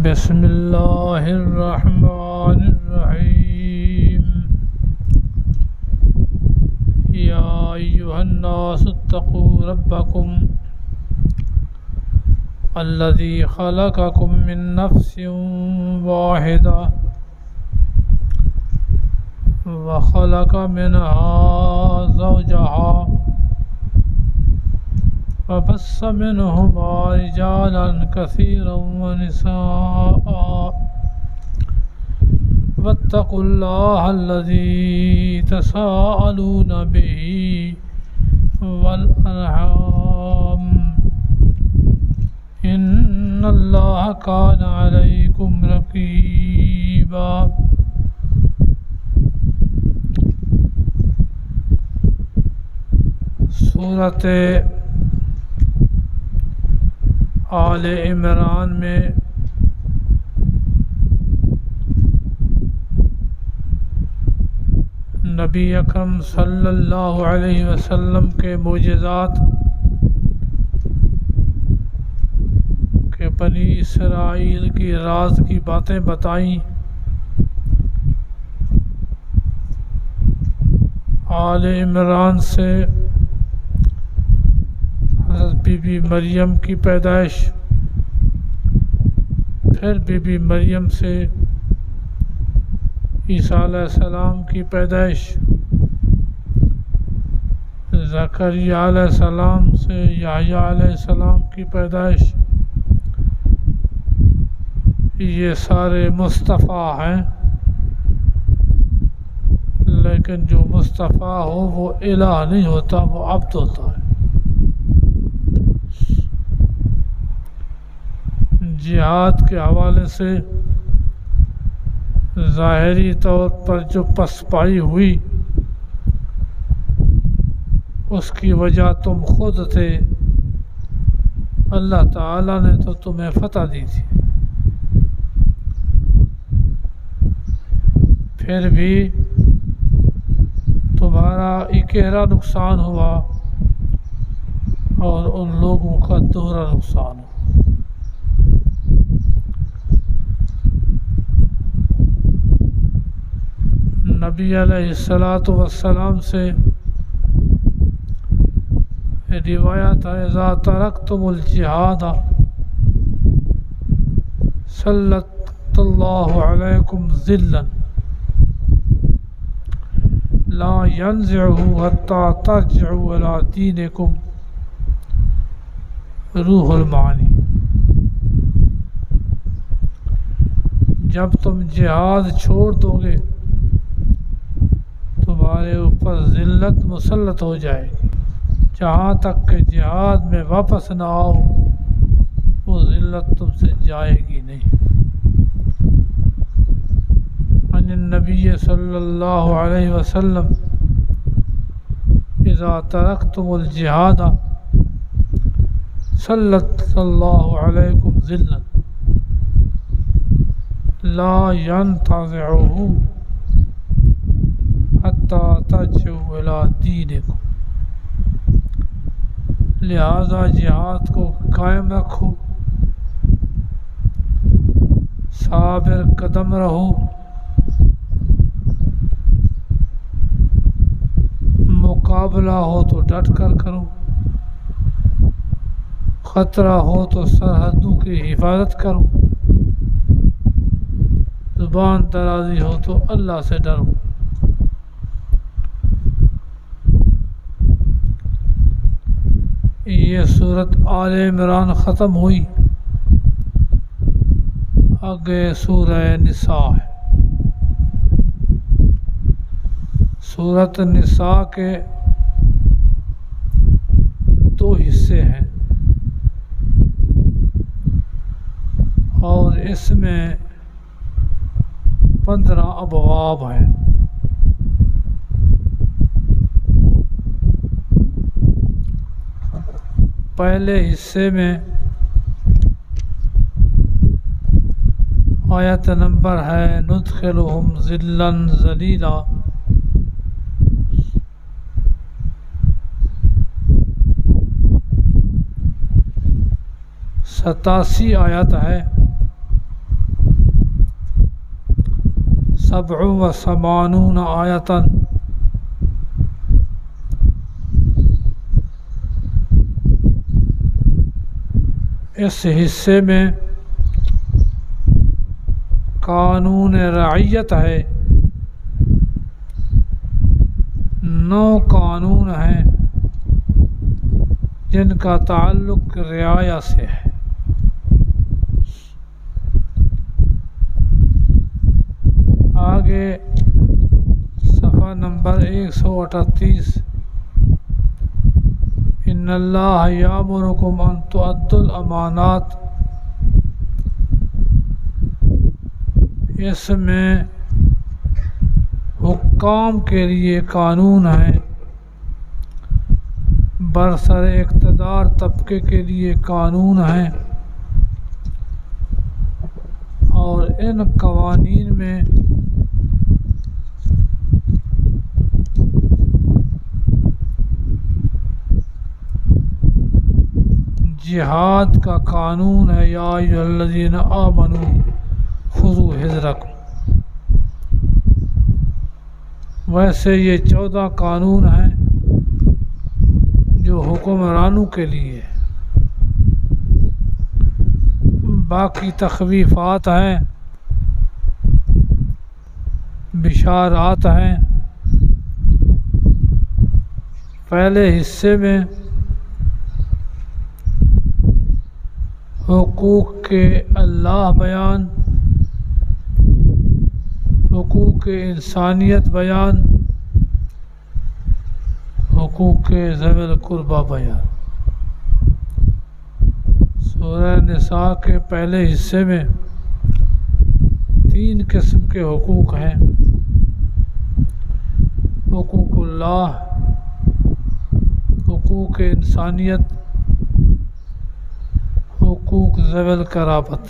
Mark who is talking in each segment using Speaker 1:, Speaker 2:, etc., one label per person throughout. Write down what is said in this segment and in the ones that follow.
Speaker 1: بسم اللہ الرحمن الرحیم یا ایھا الناس اتقوا ربکم الذی خلقکم من نفس واحدہ وخلق منها زوجها وبث منهما رجالا كثيرا ونساء واتقوا الله الذي تساءلون به والأرحام إن الله كان عليكم رقيبا سورۃ آل عمران میں نبی اکرم صلی اللہ علیہ وسلم کے معجزات کہ بنی اسرائیل کی راز کی باتیں بتائیں۔ آل عمران سے حضرت بی بی مریم کی پیدائش، پھر بی بی مریم سے عیسیٰ علیہ السلام کی پیدائش، زکریا علیہ السلام سے یحییٰ علیہ السلام کی پیدائش، یہ سارے مصطفیٰ ہیں، لیکن جو مصطفیٰ ہو وہ الہ نہیں ہوتا، وہ عبد ہوتا ہے۔ جہاد کے حوالے سے ظاہری طور پر جو پسپائی ہوئی اس کی وجہ تم خود تھے، اللہ تعالیٰ نے تو تمہیں فتح دی تھی، پھر بھی تمہارا اکیرا نقصان ہوا اور ان لوگوں کا دوہرا نقصان ہوا۔ نبی علیہ السلام سے روایت ہے اذا ترکتم الجہاد سلط اللہ علیکم ذلا لا ينزعه حتى ترجعوا الى دینکم، روح المعانی۔ جب تم جہاد چھوڑ دو گے تمہارے اوپر ذلت مسلط ہو جائے گی، جہاں تک کہ جہاد میں واپس نہ آؤ وہ ذلت تم سے جائے گی نہیں۔ عن النبی صلی اللہ علیہ وسلم اذا ترکتم الجہاد سلط اللہ علیکم ذلا لا ينتزعه حتی ترجعوا الی دینکم، لہذا جہاد کو قائم رکھو، صابر قدم رہو، مقابلہ ہو تو ڈٹ کر کرو، خطرہ ہو تو سرحدوں کی حفاظت کرو، زبان درازی ہو تو اللہ سے ڈرو۔ یہ سورۃ آل عمران ختم ہوئی، آگے سورہ نساء ہے۔ سورۃ نساء کے دو حصے ہیں اور اس میں 15 ابواب ہیں۔ پہلے حصے میں آیت نمبر ہے ندخلہم ذلا ذلیلا، 87 آیت ہے، 87 آیتاً۔ اس حصے میں قانون رعیت ہے، 9 قانون ہیں جن کا تعلق رعایا سے ہے۔ آگے صفحہ نمبر 138، ان اللہ یامرکم ان تؤدوا الامانات، اس میں حکام کے لیے قانون ہے، برسر اقتدار طبقے کے لیے قانون ہیں، اور ان قوانین میں جہاد کا قانون ہے، یا ایھا الذین آمنوا خذوا حذرکم۔ ویسے یہ 14 قانون ہیں جو حکمرانوں کے لیے، باقی تخویفات ہیں، بشارات ہیں۔ پہلے حصے میں حقوق کے اللہ بیان، حقوق انسانیت بیان، حقوق ذوی القربہ بیان۔ سورہ نساء کے پہلے حصے میں 3 قسم کے حقوق ہیں، حقوق اللہ، حقوق انسانیت، حقوق ذوی القرابت۔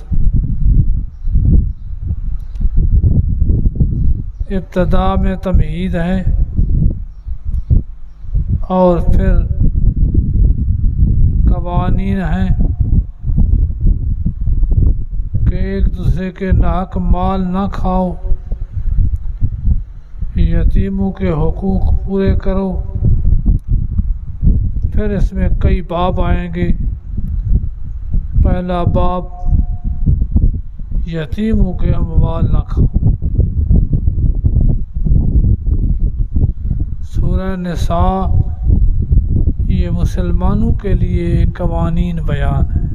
Speaker 1: ابتدا میں تمہید ہے اور پھر قوانین ہیں کہ ایک دوسرے کے ناحق مال نہ کھاؤ، یتیموں کے حقوق پورے کرو۔ پھر اس میں کئی باب آئیں گے۔ پہلا باب، یتیموں کے اموال نہ کھاؤ۔ سورہ نساء یہ مسلمانوں کے لیے قوانین بیان ہے۔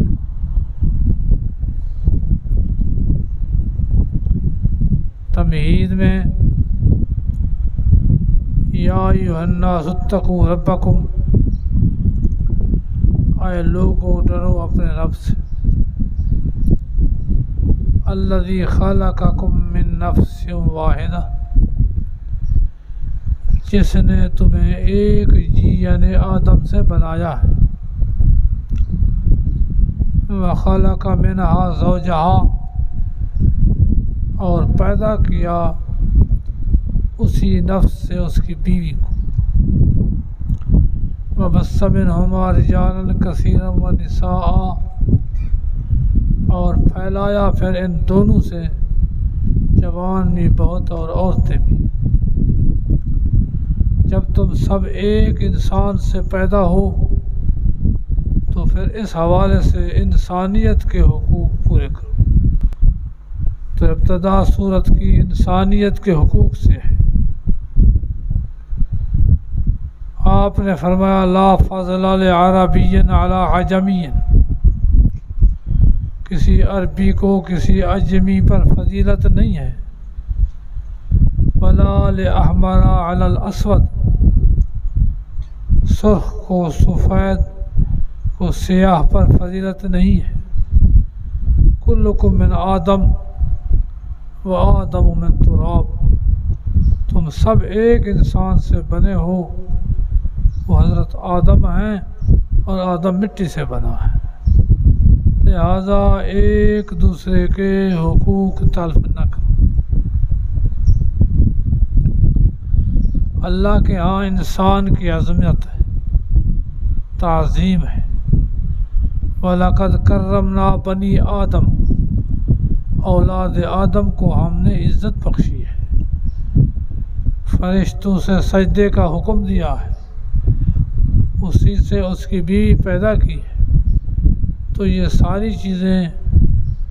Speaker 1: تمہید میں یا ایھا الناس اتقوا ربکم، اے لوگو ڈرو اپنے رب سے، الذی خلقکم من نفس واحدہ، جس نے تمہیں ایک جی یعنی آدم سے بنایا ہے، وخلق منہا زوجہا، اور پیدا کیا اسی نفس سے اس کی بیوی کو، وبث منہما رجالا کثیرا ونساء، اور پھیلایا پھر ان دونوں سے جوان بھی بہت اور عورتیں بھی۔ جب تم سب ایک انسان سے پیدا ہو تو پھر اس حوالے سے انسانیت کے حقوق پورے کرو۔ تو ابتدا صورت کی انسانیت کے حقوق سے ہے۔ آپ نے فرمایا لا فضل لعربی علی عجمی، کسی عربی کو کسی عجمی پر فضیلت نہیں ہے، ولا لأحمر علی الاسود، سرخ کو سفید کو سیاہ پر فضیلت نہیں ہے، کلکم من آدم و آدم من تراب، تم سب ایک انسان سے بنے ہو، وہ حضرت آدم ہیں اور آدم مٹی سے بنا ہے، لہذا ایک دوسرے کے حقوق تلف نہ کرو۔ اللہ کے ہاں انسان کی عظمت ہے، تعظیم ہے، وَلَقَدْ كَرَّمْنَا بَنِي آدم، اولاد آدم کو ہم نے عزت بخشی ہے، فرشتوں سے سجدے کا حکم دیا ہے، اسی سے اس کی بیوی پیدا کی ہے۔ تو یہ ساری چیزیں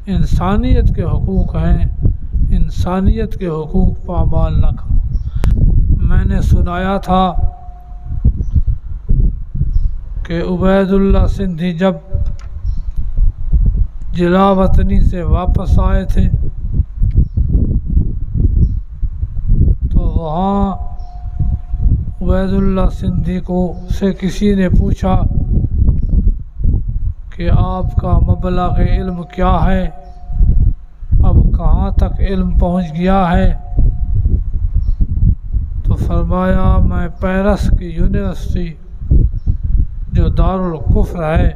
Speaker 1: انسانیت کے حقوق ہیں، انسانیت کے حقوق پامال نہ کرو۔ میں نے سنایا تھا کہ عبید اللہ سندھی جب جلا وطنی سے واپس آئے تھے تو وہاں عبید اللہ سندھی سے کسی نے پوچھا کہ آپ کا مبلغ علم کیا ہے، اب کہاں تک علم پہنچ گیا ہے؟ تو فرمایا میں پیرس کی یونیورسٹی جو دارالکفر ہے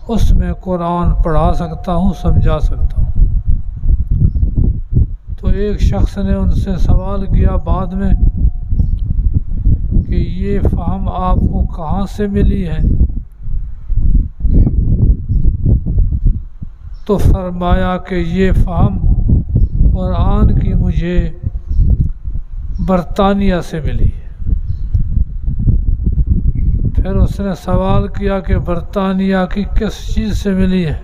Speaker 1: اس میں قرآن پڑھا سکتا ہوں، سمجھا سکتا ہوں۔ تو ایک شخص نے ان سے سوال کیا بعد میں کہ یہ فہم آپ کو کہاں سے ملی ہے؟ تو فرمایا کہ یہ فہم قرآن کی مجھے برطانیہ سے ملی ہے۔ پھر اس نے سوال کیا کہ برطانیہ کی کس چیز سے ملی ہے؟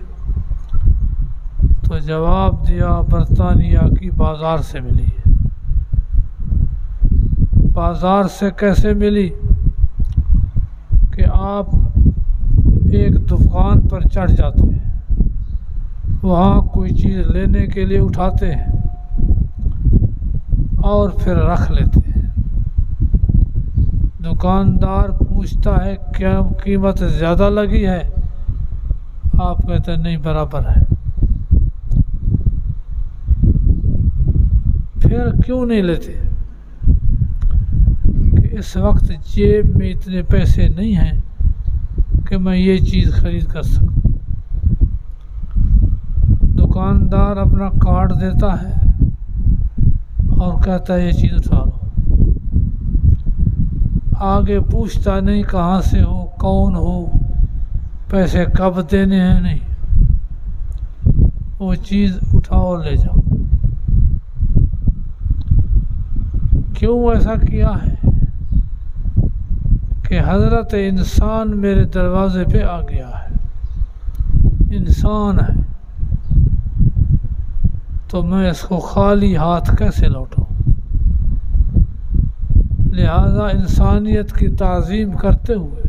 Speaker 1: تو جواب دیا برطانیہ کی بازار سے ملی ہے۔ بازار سے کیسے ملی؟ کہ آپ ایک دکان پر چڑھ جاتے ہیں، وہاں کوئی چیز لینے کے لیے اٹھاتے ہیں اور پھر رکھ لیتے ہیں۔ دکاندار پوچھتا ہے کیا قیمت زیادہ لگی ہے؟ آپ کہتے ہیں نہیں، برابر ہے۔ پھر کیوں نہیں لیتے؟ کہ اس وقت جیب میں اتنے پیسے نہیں ہیں کہ میں یہ چیز خرید کر سکوں۔ دکاندار اپنا کارڈ دیتا ہے اور کہتا ہے یہ چیز اٹھا لو، آگے پوچھتا نہیں کہاں سے ہو، کون ہو، پیسے کب دینے ہیں، نہیں، وہ چیز اٹھاؤ لے جاؤ۔ کیوں ایسا کیا ہے؟ کہ حضرت انسان میرے دروازے پہ آ گیا ہے، انسان ہے، تو میں اس کو خالی ہاتھ کیسے لوٹاؤں؟ لہذا انسانیت کی تعظیم کرتے ہوئے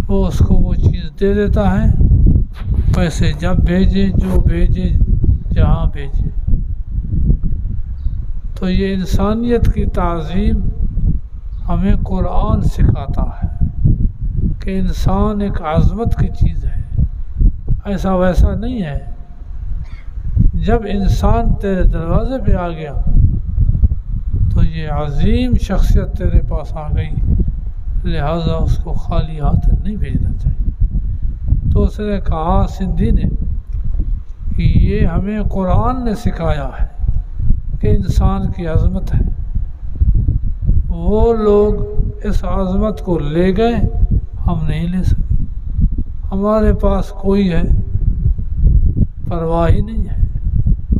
Speaker 1: وہ اس کو وہ چیز دے دیتا ہے، پیسے جب بھیجے، جو بھیجے، جہاں بھیجے۔ تو یہ انسانیت کی تعظیم ہمیں قرآن سکھاتا ہے کہ انسان ایک عظمت کی چیز ہے، ایسا ویسا نہیں ہے۔ جب انسان تیرے دروازے پہ آ گیا تو یہ عظیم شخصیت تیرے پاس آ گئی، لہذا اس کو خالی ہاتھ نہیں بھیجنا چاہیے۔ تو اس نے کہا سندھی نے کہ یہ ہمیں قرآن نے سکھایا ہے کہ انسان کی عظمت ہے۔ وہ لوگ اس عظمت کو لے گئے، ہم نہیں لے سکے۔ ہمارے پاس کوئی ہے پرواہ ہی نہیں ہے،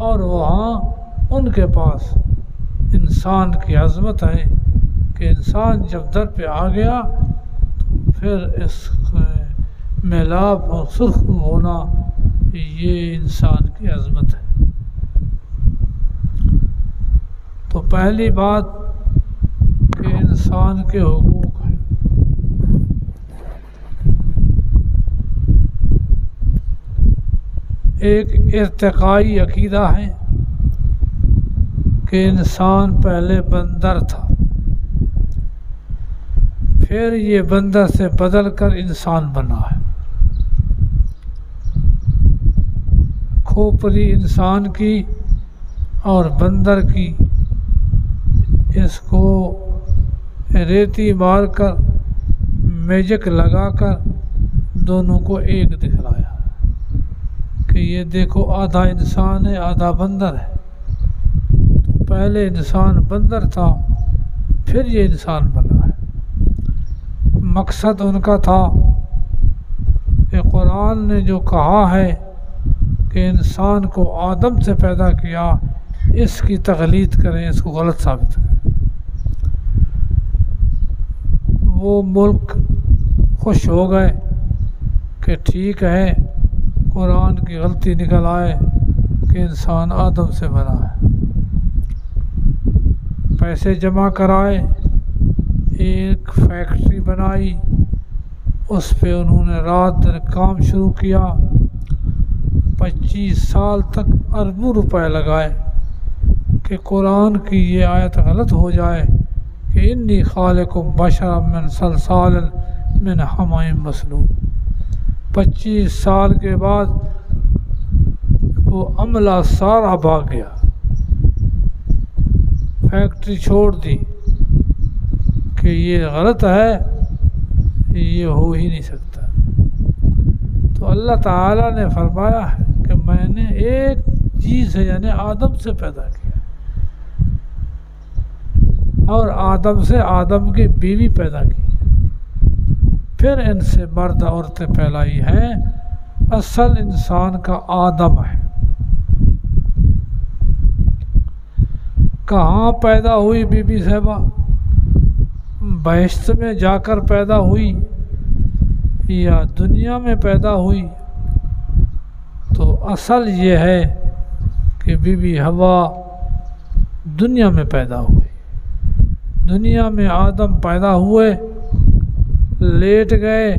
Speaker 1: اور وہاں ان کے پاس انسان کی عظمت ہے کہ انسان جب در پہ آ گیا تو پھر اس میلاب اور سرخ ہونا یہ انسان کی عظمت ہے۔ تو پہلی بات کہ انسان کے حقوق ہیں۔ ایک ارتقائی عقیدہ ہے کہ انسان پہلے بندر تھا، پھر یہ بندر سے بدل کر انسان بنا ہے۔ کھوپڑی انسان کی اور بندر کی، اس کو ریتی مار کر میجک لگا کر دونوں کو ایک دکھلایا کہ یہ دیکھو آدھا انسان ہے آدھا بندر ہے۔ تو پہلے انسان بندر تھا، پھر یہ انسان بنا ہے۔ مقصد ان کا تھا کہ قرآن نے جو کہا ہے کہ انسان کو آدم سے پیدا کیا، اس کی تقلید کریں، اس کو غلط ثابت کریں۔ وہ ملک خوش ہو گئے کہ ٹھیک ہے، قرآن کی غلطی نکل آئے کہ انسان آدم سے بنا ہے۔ پیسے جمع کرائے، ایک فیکٹری بنائی، اس پہ انہوں نے رات دن کام شروع کیا، 25 سال تک اربوں روپے لگائے کہ قرآن کی یہ آیت غلط ہو جائے کہ انی خالق بشرا من صلصال من حمأ مسنون۔ 25 سال کے بعد وہ عملہ سارا بھاگ گیا، فیکٹری چھوڑ دی کہ یہ غلط ہے، یہ ہو ہی نہیں سکتا۔ تو اللہ تعالیٰ نے فرمایا ہے کہ میں نے ایک چیز ہے یعنی آدم سے پیدا کیا، اور آدم سے آدم کی بیوی پیدا کی، پھر ان سے مرد عورتیں پھیلائی ہیں۔ اصل انسان کا آدم ہے۔ کہاں پیدا ہوئی بی بی صاحبہ؟ بہشت میں جا کر پیدا ہوئی یا دنیا میں پیدا ہوئی؟ تو اصل یہ ہے کہ بی بی حوا دنیا میں پیدا ہوئی۔ دنیا میں آدم پیدا ہوئے، لیٹ گئے،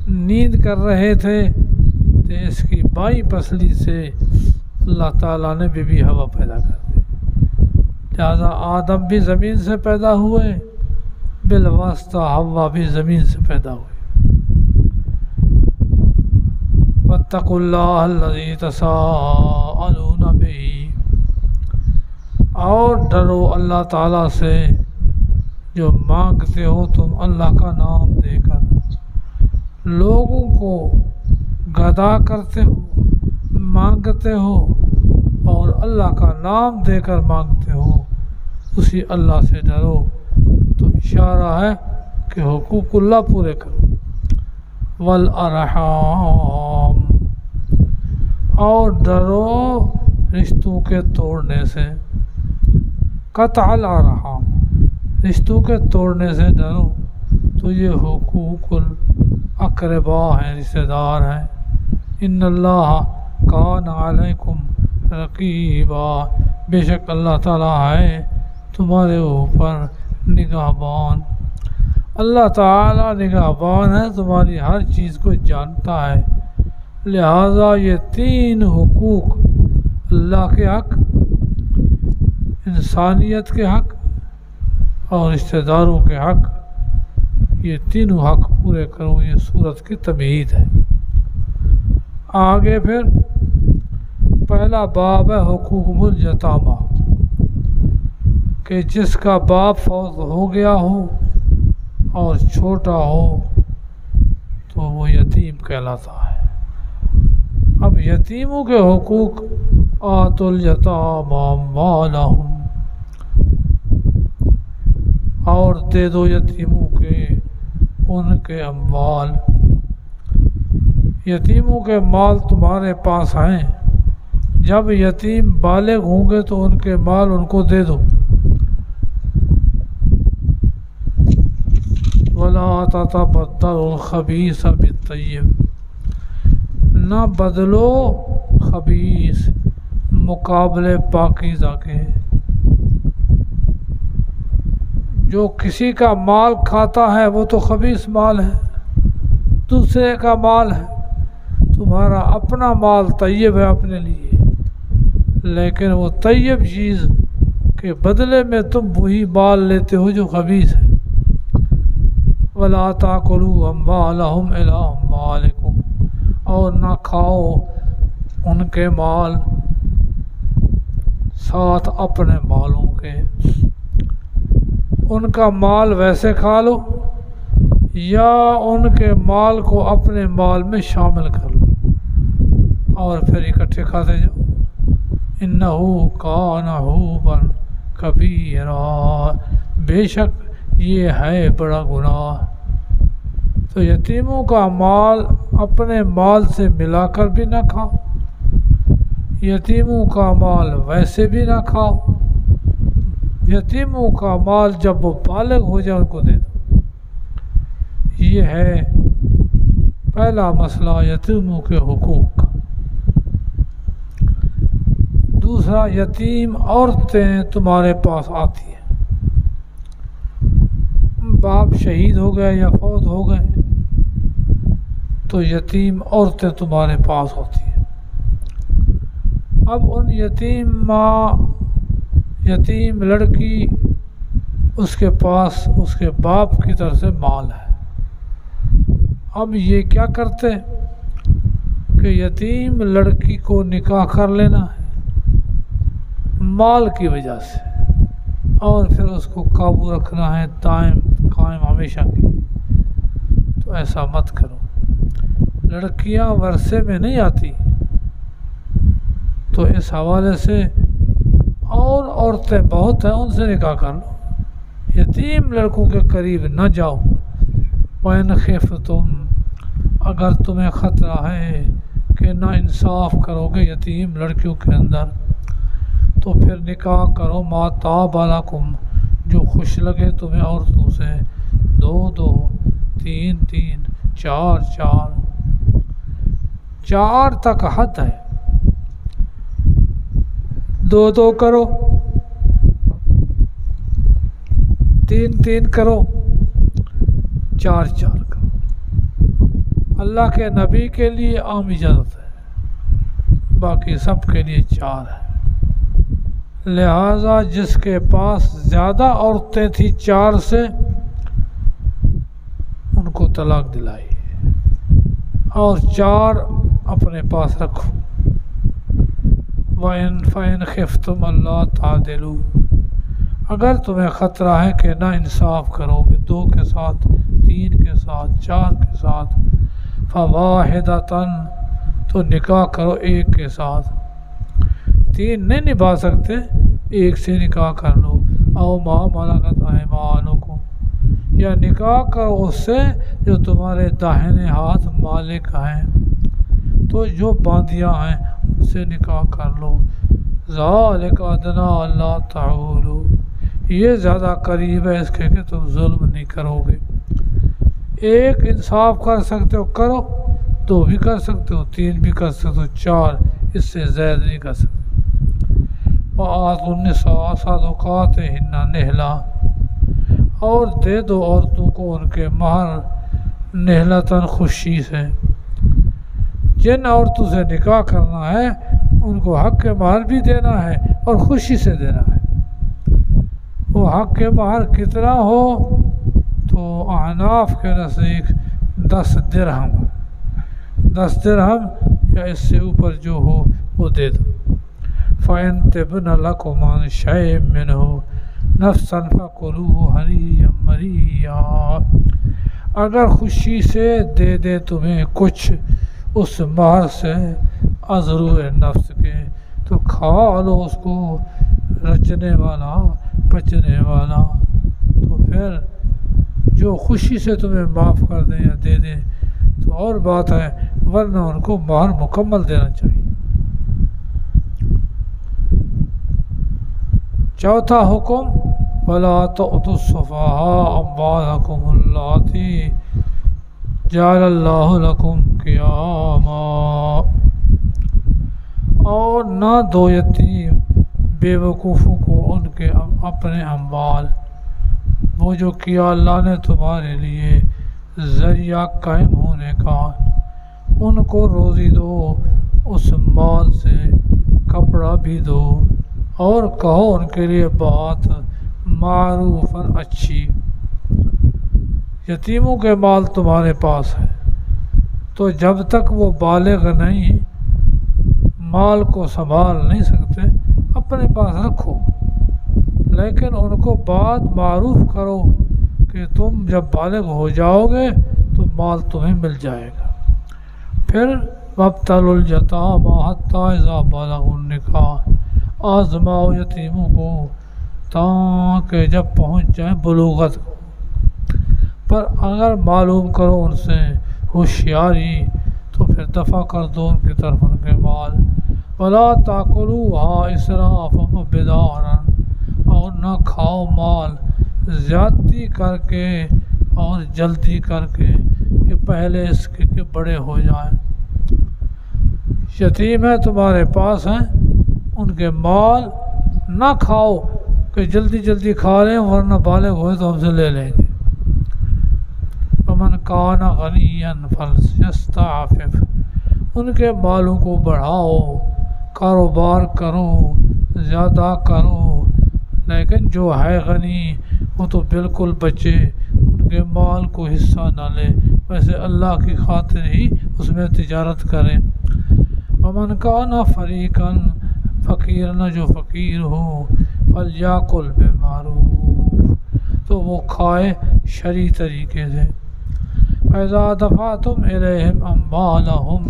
Speaker 1: نیند کر رہے تھے، تو اس کی بائیں پسلی سے اللہ تعالیٰ نے بی بی حوا پیدا کر دی۔ لہذا آدم بھی زمین سے پیدا ہوئے، بالواسطہ حوا بھی زمین سے پیدا ہوئی۔ واتقوا اللہ الذی تساءلون بہ، اور ڈرو اللہ تعالیٰ سے جو مانگتے ہو تم اللہ کا نام دے کر، لوگوں کو گدا کرتے ہو، مانگتے ہو، اور اللہ کا نام دے کر مانگتے ہو، اسی اللہ سے ڈرو۔ تو اشارہ ہے کہ حقوق اللہ پورے کرو۔ والارحام، اور ڈرو رشتوں کے توڑنے سے، قطع الارحام، رشتوں کے توڑنے سے ڈرو۔ تو یہ حقوق الاقربا ہیں، رشتہ دار ہیں۔ ان اللہ کان علیکم رقیبا، بے شک اللہ تعالیٰ ہے تمہارے اوپر نگہبان۔ اللہ تعالیٰ نگہبان ہے، تمہاری ہر چیز کو جانتا ہے۔ لہٰذا یہ 3 حقوق، اللہ کے حق، انسانیت کے حق اور رشتہ داروں کے حق، یہ تینوں حق پورے کرو۔ یہ سورت کی تمہید ہے۔ آگے پھر پہلا باب ہے حقوق الیتامى، کہ جس کا باپ فوت ہو گیا ہو اور چھوٹا ہو تو وہ یتیم کہلاتا ہے۔ اب یتیموں کے حقوق، آتوا الیتامى اموالهم، اور دے دو یتیموں کے ان کے اموال۔ یتیموں کے مال تمہارے پاس ہیں، جب یتیم بالغ ہوں گے تو ان کے مال ان کو دے دو۔ وَلَا تَتَبَدَّلُوا الْخَبِيثَ بِالطَّيِّبِ، نہ بدلو خبیث مقابلے پاکیزہ کے۔ جو کسی کا مال کھاتا ہے وہ تو خبیث مال ہے، دوسرے کا مال ہے۔ تمہارا اپنا مال طیب ہے اپنے لیے، لیکن وہ طیب چیز کے بدلے میں تم وہی مال لیتے ہو جو خبیث ہے۔ وَلَا تَأْكُلُوا أَمْوَالَهُمْ إِلَىٰ أَمْوَالِكُمْ، اور نہ کھاؤ ان کے مال ساتھ اپنے مالوں کے۔ ان کا مال ویسے کھا لو یا ان کے مال کو اپنے مال میں شامل کر لو اور پھر اکٹھے کھاتے جاؤ۔ اِنَّهُ كَانَ حُوبًا كَبِيرًا، بے شک یہ ہے بڑا گناہ۔ تو یتیموں کا مال اپنے مال سے ملا کر بھی نہ کھاؤ، یتیموں کا مال ویسے بھی نہ کھاؤ، یتیموں کا مال جب وہ بالغ ہو جائے ان کو دے دو۔ یہ ہے پہلا مسئلہ یتیموں کے حقوق کا۔ دوسرا، یتیم عورتیں تمہارے پاس آتی ہیں، باپ شہید ہو گئے یا فوت ہو گئے تو یتیم عورتیں تمہارے پاس ہوتی ہیں۔ اب ان یتیم لڑکی، اس کے پاس اس کے باپ کی طرف سے مال ہے۔ اب یہ کیا کرتے کہ یتیم لڑکی کو نکاح کر لینا ہے مال کی وجہ سے، اور پھر اس کو قابو رکھنا ہے قائم ہمیشہ کے لیے، تو ایسا مت کرو۔ لڑکیاں ورثے میں نہیں آتی، تو اس حوالے سے اور عورتیں بہت ہیں، ان سے نکاح کر لو، یتیم لڑکوں کے قریب نہ جاؤ۔ وَإِنْ خِفْتُمْ، اگر تمہیں خطرہ ہے کہ نا انصاف کرو گے یتیم لڑکیوں کے اندر، تو پھر نکاح کرو ما طاب لکم، جو خوش لگے تمہیں عورتوں سے، 2 2 3 3 4 4 4 تک حد ہے، 2 2 کرو، 3 3 کرو، 4 4 کرو۔ اللہ کے نبی کے لیے عام اجازت ہے، باقی سب کے لیے 4 ہے۔ لہذا جس کے پاس زیادہ عورتیں تھیں 4 سے، ان کو طلاق دلائی اور 4 اپنے پاس رکھو۔ فَإِنْ خِفْتُمْ أَلَّا تَعْدِلُوا، اگر تمہیں خطرہ ہے کہ نا انصاف کرو گے 2 کے ساتھ، 3 کے ساتھ، 4 کے ساتھ، فَوَاحِدَةً، تو نکاح کرو 1 کے ساتھ۔ 3 نہیں نبھا سکتے، 1 سے نکاح کر لو۔ او ما ملکت ایمانکم، یا نکاح کرو اس سے جو تمہارے داہنے ہاتھ مالک ہیں، تو جو باندیاں ہیں ان سے نکاح کر لو۔ ذالک ادنیٰ الا تعولوا، یہ زیادہ قریب ہے اس کے کہ تم ظلم نہیں کرو گے۔ 1 انصاف کر سکتے ہو کرو، 2 بھی کر سکتے ہو، 3 بھی کر سکتے ہو، 4 اس سے زائد نہیں کر سکتے۔ وَآتُوا النِّسَاءَ صَدُقَاتِهِنَّ نِحْلَةً، اور دے دو عورتوں کو ان کے مہر نحلتاً، خوشی سے۔ جن عورتوں سے نکاح کرنا ہے ان کو حق کے مہر بھی دینا ہے اور خوشی سے دینا ہے۔ وہ حق کے مہر کتنا ہو تو احناف کے نزدیک 10 درہم، 10 درہم یا اس سے اوپر جو ہو وہ دے دو۔ فَإِن طِبْنَ لَكُمْ عَنْ شَيْءٍ مِّنْهُ نَفْسًا فَكُلُوهُ هَنِيًّا مَرِيًّا، اگر خوشی سے دے دے تمہیں کچھ اس مہر سے عذر نفس کے، تو کھا لو اس کو رچنے والا پچنے والا۔ تو پھر جو خوشی سے تمہیں معاف کر دیں یا دے دیں تو اور بات ہے، ورنہ ان کو مہر مکمل دینا چاہیے۔ چوتھا حکم، وَلَا تُؤْتُوا السُّفَهَاءَ أَمْوَالَكُمُ اللَّاتِي جَعَلَ اللَّهُ لَكُمْ قِيَامًا، اور نہ دو یتیم بے وقوفوں کو ان کے اپنے اموال، وہ جو کیا اللہ نے تمہارے لیے ذریعہ قائم ہونے کا، ان کو روزی دو، اس مال سے کپڑا بھی دو، اور کہو ان کے لیے بات معروفاً اچھی۔ یتیموں کے مال تمہارے پاس ہے تو جب تک وہ بالغ نہیں، مال کو سنبھال نہیں سکتے، اپنے پاس رکھو، لیکن ان کو بات معروف کرو کہ تم جب بالغ ہو جاؤ گے تو مال تمہیں مل جائے گا۔ پھر وَابْتَلُوا الْيَتَامَىٰ حَتَّىٰ إِذَا بَلَغُوا النِّكَاحَ، آزماؤ یتیموں کو تاکہ جب پہنچ جائیں بلوغت کو، پر اگر معلوم کرو ان سے ہوشیاری تو پھر دفع کر دو ان کی طرف ان کے مال۔ ولا تاکلوها اسرافا وبدارا، اور نہ کھاؤ مال زیادتی کر کے اور جلدی کر کے کہ پہلے اس کے کہ بڑے ہو جائیں۔ یتیم ہے تمہارے پاس ہیں، ان کے مال نہ کھاؤ کہ جلدی جلدی کھا لیں ورنہ بالغ ہوئے تو ہم سے لے لیں گے۔ ومن کان غنیا فلیستعفف، ان کے مالوں کو بڑھاؤ، کاروبار کرو، زیادہ کرو، لیکن جو ہے غنی وہ تو بالکل بچے، ان کے مال کو حصہ نہ لے، ویسے اللہ کی خاطر ہی اس میں تجارت کریں۔ ومن کان فقیرا، فقیر نہ جو فقیر ہو، فلیاکل بالمعروف، تو وہ کھائے شرعی طریقے سے۔ فَإِذَا دَفَعْتُمْ إِلَيْهِمْ أَمْوَالَهُمْ،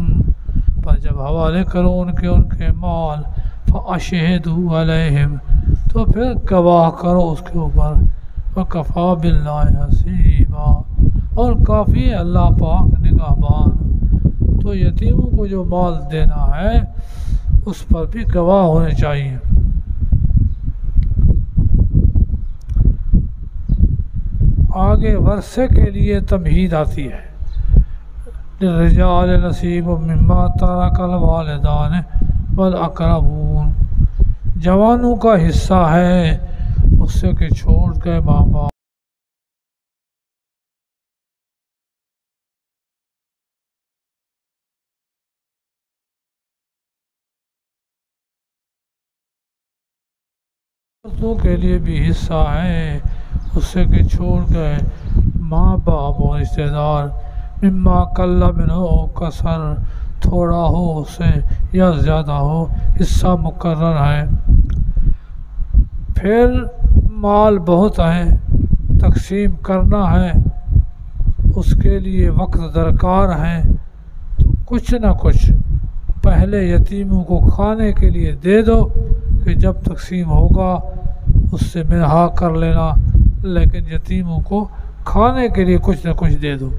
Speaker 1: پر جب حوالے کرو ان کے مال، فَأَشْهِدُوا عَلَيْهِمْ، تو پھر گواہ کرو اس کے اوپر، وَكَفَى بِاللَّهِ حَسِيبًا، اور کافی ہے اللہ پاک نگہبان۔ تو یتیموں کو جو مال دینا ہے اس پر بھی گواہ ہونے چاہیے۔ آگے ورثے کے لیے تمہید آتی ہے، للرجال نصیب مما ترک الوالدان والاقربون، جوانوں کا حصہ ہے اس سے کہ چھوڑ گئے ماں باپ کے لیے بھی حصہ ہے اس سے کہ چھوڑ گئے ماں باپ اور رشتہ دار، مما قل منہ او کثر، تھوڑا ہو اس سے یا زیادہ ہو، حصہ مقرر ہے۔ پھر مال بہت ہے، تقسیم کرنا ہے، اس کے لیے وقت درکار ہے، تو کچھ نہ کچھ پہلے یتیموں کو کھانے کے لیے دے دو کہ جب تقسیم ہوگا اس سے منہا کر لینا، لیکن یتیموں کو کھانے کے لیے کچھ نہ کچھ دے دو۔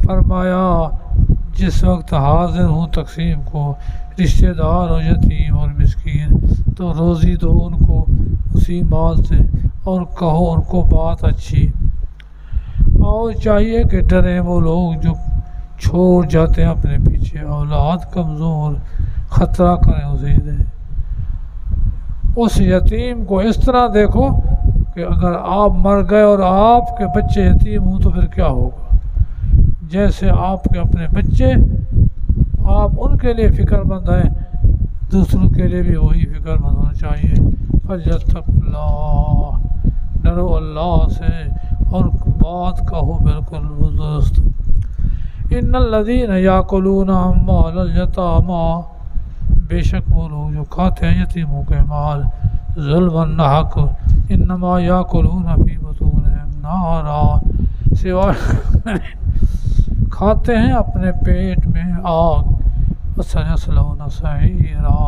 Speaker 1: فرمایا جس وقت حاضر ہوں تقسیم کو، رشتہ دار اور یتیم اور مسکین، تو روزی دو ان کو اسی مال سے، اور کہو ان کو بات اچھی۔ اور چاہیے کہ ڈریں وہ لوگ جو چھوڑ جاتے ہیں اپنے پیچھے اولاد کمزور، خطرہ کریں اسے دیں۔ اس یتیم کو اس طرح دیکھو کہ اگر آپ مر گئے اور آپ کے بچے یتیم ہوں تو پھر کیا ہوگا، جیسے آپ کے اپنے بچے، آپ ان کے لیے فکر مند ہیں، دوسروں کے لیے بھی وہی فکر مند ہونا چاہیے۔ فَلْيَتَّقُوا اللَّهَ، ڈرو اللہ سے اور بات کہو بالکل درست۔ إِنَّ الَّذِينَ يَأْكُلُونَ أَمْوَالَ الْيَتَامَىٰ، بے شک وہ لوگ جو کھاتے ہیں یتیموں کے مال ظلم حق، انما یاکلون فی بطونہم نارا، سوائے کھاتے ہیں اپنے پیٹ میں آگ، وسیصلون سعیرا،